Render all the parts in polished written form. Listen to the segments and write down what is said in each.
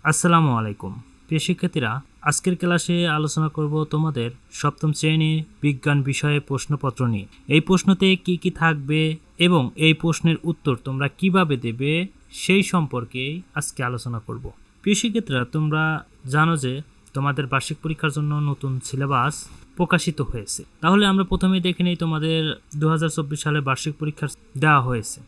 আসসালামু আলাইকুম প্রিয় শিক্ষার্থীরা, আজকের ক্লাসে আলোচনা করব তোমাদের সপ্তম শ্রেণীর বিজ্ঞান বিষয়ে প্রশ্নপত্র নিয়ে। এই প্রশ্নতে কি কি থাকবে এবং এই প্রশ্নের উত্তর তোমরা কিভাবে দেবে সেই সম্পর্কে আজকে আলোচনা করব। প্রিয় শিক্ষার্থীরা, তোমরা জানো যে তোমাদের বার্ষিক পরীক্ষার জন্য নতুন সিলেবাস প্রকাশিত হয়েছে। তাহলে আমরা প্রথমেই দেখে নেই তোমাদের 2024 সালে বার্ষিক পরীক্ষা দেওয়া হয়েছে।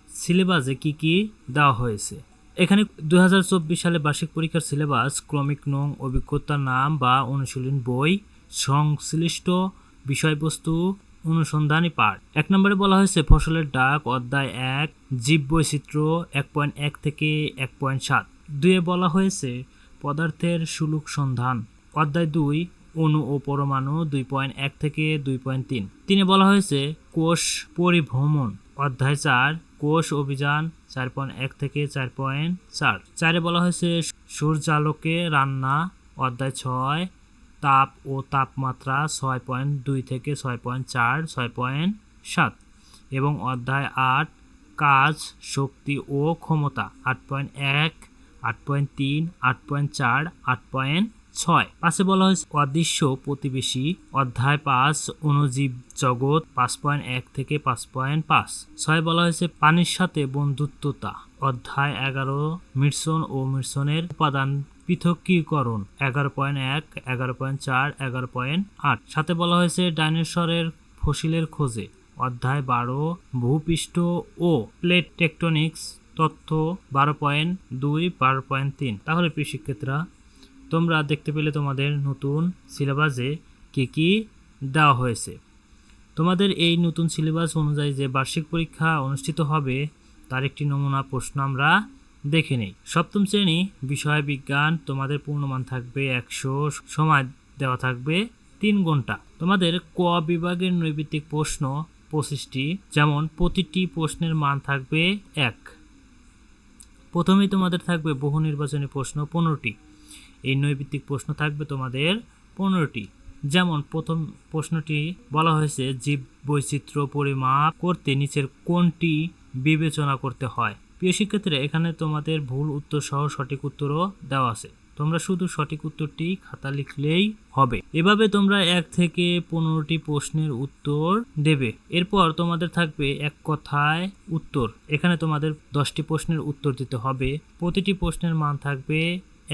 সিলেবাসে কি কি দেওয়া হয়েছে এখানে 2024 সালে বার্ষিক পরীক্ষার সিলেবাস ক্রমিক নং, অভিজ্ঞতার নাম বা অনুশীলন বই, সংশ্লিষ্ট বিষয়বস্তু, অনুসন্ধানী পাঠ। 1 নম্বরে বলা হয়েছে ফসলের ডাক, অধ্যায় 1 জীব বৈচিত্র্য 1.1 থেকে 1.7। 2-এ বলা হয়েছে পদার্থের সুলুক সন্ধান, অধ্যায় 2 অণু ও পরমাণু 2.1 থেকে 2.3। 3-এ বলা হয়েছে কোষ পরিভ্রমণ, অধ্যায় 4 কোষ অভিযান 4.1 থেকে 4.4। 4-এ বলা হয়েছে সূর্যালোকে রান্না, অধ্যায় 6 তাপ ও তাপমাত্রা 6.2 থেকে 6.4 6.7 এবং অধ্যায় 8 কাজ, শক্তি ও ক্ষমতা 8.1 8.3 8.4 8.6। 5-এ বলা হয়েছে অদৃশ্য প্রতিবেশী, অধ্যায় 5 অণুজীব জগৎ 5.1 থেকে 5.5। 6-এ বলা হয়েছে পানির সাথে বন্ধুত্বতা, অধ্যায় 11 মিশ্রণ ও মিশ্রণের উপাদান পৃথকীকরণ 11.1 11.4 11.8। 7-এ বলা হয়েছে ডাইনোসরের ফসিলের খোঁজে, অধ্যায় 12 ভূপৃষ্ঠ ও প্লেট টেকটনিক্স তথ্য 12.2 12.3। তাহলে প্রিয় শিক্ষার্থীরা, তোমরা দেখতে পেলে তোমাদের নতুন সিলেবাসে কি কি দেওয়া হয়েছে। তোমাদের এই নতুন সিলেবাস অনুযায়ী যে বার্ষিক পরীক্ষা অনুষ্ঠিত হবে তার একটি নমুনা প্রশ্ন আমরা দেখে নেই। সপ্তম শ্রেণী বিষয় বিজ্ঞান, তোমাদের পূর্ণমান থাকবে 100, সময় দেওয়া থাকবে 3 ঘন্টা। তোমাদের ক বিভাগের নৈর্ব্যক্তিক প্রশ্ন 25টি, যেমন প্রতিটি প্রশ্নের মান থাকবে 1। প্রথমেই তোমাদের থাকবে বহু নির্বাচনী প্রশ্ন 15টি। এই নৈর্ব্যক্তিক প্রশ্ন থাকবে তোমাদের 15টি। যেমন প্রথম প্রশ্নটি বলা হয়েছে জীব বৈচিত্র্য পরিমাপ করতে নিচের কোনটি বিবেচনা করতে হয়। প্রিয় শিক্ষার্থীরা, এখানে তোমাদের ভুল উত্তর সহ সঠিক উত্তরও দেওয়া আছে। তোমরা শুধু সঠিক উত্তরটি খাতা লিখলেই হবে। এভাবে তোমরা 1 থেকে 15টি প্রশ্নের উত্তর দেবে। এরপর তোমাদের থাকবে এক কথায় উত্তর। এখানে তোমাদের 10টি প্রশ্নের উত্তর দিতে হবে। প্রতিটি প্রশ্নের মান থাকবে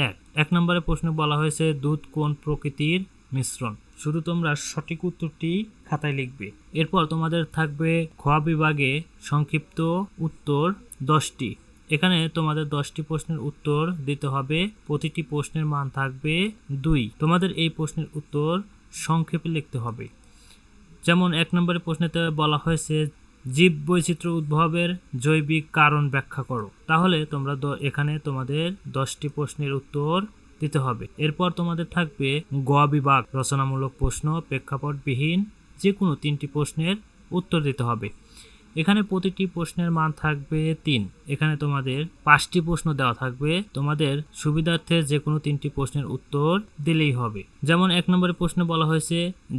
1। 1 নম্বরে প্রশ্নে বলা হয়েছে দুধ কোন প্রকৃতির মিশ্রণ। শুধু তোমরা সঠিক উত্তরটি খাতায় লিখবে। এরপর তোমাদের থাকবে খ বিভাগে সংক্ষিপ্ত উত্তর 10টি। এখানে তোমাদের 10টি প্রশ্নের উত্তর দিতে হবে। প্রতিটি প্রশ্নের মান থাকবে 2। তোমাদের এই প্রশ্নের উত্তর সংক্ষেপে লিখতে হবে। যেমন 1 নম্বরে প্রশ্নেতে বলা হয়েছে জীব বৈচিত্র্য উদ্ভবের জৈবিক কারণ ব্যাখ্যা করো। তাহলে তোমরা এখানে তোমাদের 10টি প্রশ্নের উত্তর দিতে হবে। এরপর তোমাদের থাকবে গ বিভাগ রচনামূলক প্রশ্ন, প্রেক্ষাপটবিহীন যে কোনো 3টি প্রশ্নের উত্তর দিতে হবে। এখানে প্রতিটি প্রশ্নের মান থাকবে 3। এখানে তোমাদের 5টি প্রশ্ন দেওয়া থাকবে। তোমাদের সুবিধার্থে যে কোনো 3টি প্রশ্নের উত্তর দিলেই হবে। যেমন 1 নম্বরের প্রশ্নে বলা হয়েছে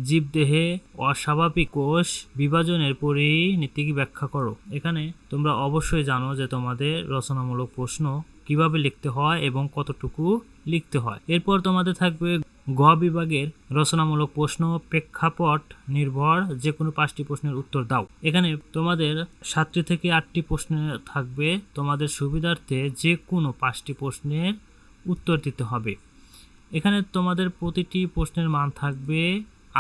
জীবদেহে অস্বাভাবিক কোষ বিভাজনের পরিণতি ব্যাখ্যা করো। এখানে তোমরা অবশ্যই জানো যে তোমাদের রচনামূলক প্রশ্ন কিভাবে লিখতে হয় এবং কতটুকু লিখতে হয়। এরপর তোমাদের থাকবে গ বিভাগের রচনামূলক প্রশ্ন, প্রেক্ষাপট নির্ভর যে কোনো 5টি প্রশ্নের উত্তর দাও। এখানে তোমাদের 7টি থেকে 8টি প্রশ্ন থাকবে। তোমাদের সুবিধার্থে যে কোনো 5টি প্রশ্নের উত্তর দিতে হবে। এখানে তোমাদের প্রতিটি প্রশ্নের মান থাকবে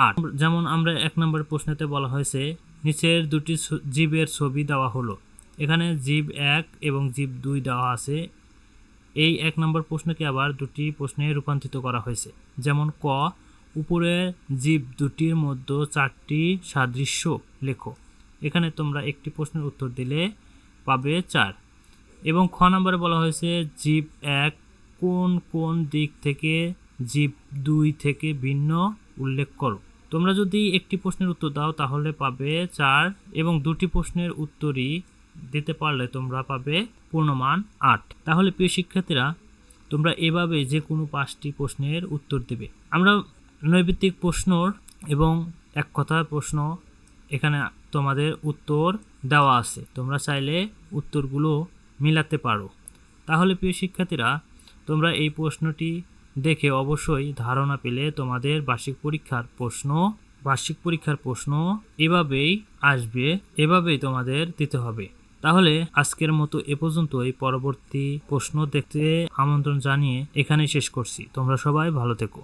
8। যেমন আমরা 1 নম্বর প্রশ্নেতে বলা হয়েছে নিচের দুটি জীবের ছবি দেওয়া হলো। এখানে জীব 1 এবং জীব 2 দেওয়া আছে। এই 1 নম্বর প্রশ্নকে আবার 2টি প্রশ্নে রূপান্তরিত করা হয়েছে। যেমন ক উপরে জীব দুটির মধ্যে 4টি সাদৃশ্য লেখো। এখানে তোমরা একটি প্রশ্নের উত্তর দিলে পাবে 4। এবং খ নম্বরে বলা হয়েছে জীব 1 কোন কোন দিক থেকে জীব 2 থেকে ভিন্ন উল্লেখ করো। তোমরা যদি একটি প্রশ্নের উত্তর দাও তাহলে পাবে 4 এবং 2টি প্রশ্নের উত্তরই দিতে পারলে তোমরা পাবে পূর্ণমান 8। তাহলে প্রিয় শিক্ষার্থীরা, তোমরা এভাবে যে কোনো 5টি প্রশ্নের উত্তর দেবে। আমরা নৈর্ব্যক্তিক প্রশ্ন এবং এক কথায় প্রশ্ন এখানে তোমাদের উত্তর দেওয়া আছে। তোমরা চাইলে উত্তরগুলো মিলাতে পারো। তাহলে প্রিয় শিক্ষার্থীরা, তোমরা এই প্রশ্নটি দেখে অবশ্যই ধারণা পেলে তোমাদের বার্ষিক পরীক্ষার প্রশ্ন এভাবেই আসবে, এভাবেই তোমাদের দিতে হবে। তাহলে আজকের মতো এ পর্যন্তই। পরবর্তী প্রশ্ন দেখতে আমন্ত্রণ জানিয়ে এখানেই শেষ করছি। তোমরা সবাই ভালো থেকো।